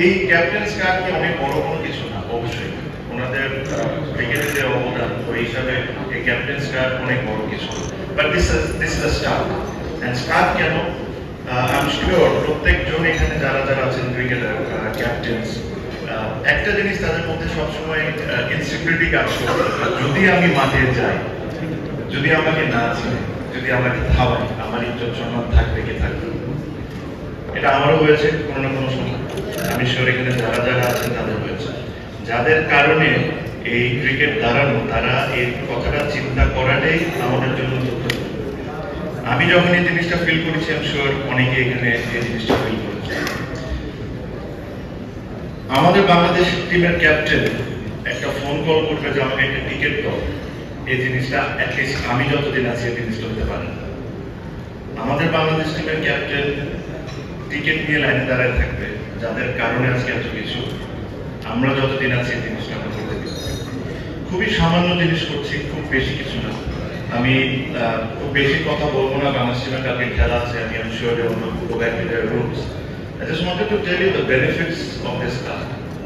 এই captain's card কি অনেক বড় কোনো কিছু না, অবশ্যই ওনাদের ক্রিকেটের যে অবদান ওই হিসাবে এই ক্যাপ্টেন্স কার্ড অনেক বড় কিছু, but this is a start. And start কেন, আই এম শিওর প্রত্যেকজন এখানে যারা যারা আছেন ক্রিকেটার ক্যাপ্টেন্স, একটা জিনিস তাদের মধ্যে সবসময় ইনসিকিউরিটি কাজ করে, যদি আমি মাঠে যাই, যদি আমাকে না চিনে, যদি আমাকে খাওয়াই, আমার ইজ্জত সম্মান থাকবে কি থাকবে। এটা আমারও হয়েছে কোনো না কোনো সময়, আমি শিওর এখানে যারা যারা আছেন তাদের হয়েছে, যাদের কারণে এই ক্রিকেট দাঁড়ানো, তারা এই কথাটা চিন্তা করাটাই আমাদের জন্য যথেষ্ট। আমি যখন এই জিনিসটা ফিল করেছি, আমি শিওর অনেকে এখানে এই জিনিসটা ফিল করেছে। আমাদের বাংলাদেশ টিমের ক্যাপ্টেন একটা ফোন কল করবে যে আমাকে একটা টিকিট দাও, এই জিনিসটা অ্যাটলিস্ট আমি যতদিন আছি এই জিনিসটা হতে পারে না। আমাদের বাংলাদেশ টিমের ক্যাপ্টেন টিকিট নিয়ে লাইনে দাঁড়ায় থাকবে, যাদের কারণে আজকে এত কিছু, আমরা যতদিন আছি এই জিনিসটা আমরা করতে দিচ্ছি। খুবই সামান্য জিনিস করছি, খুব বেশি কিছু না। আমি খুব বেশি কথা বলবো না, বাংলাদেশ টিমের কালকে খেলা আছে, আমি sure go back to their roots. I just wanted to tell you the benefits of this club.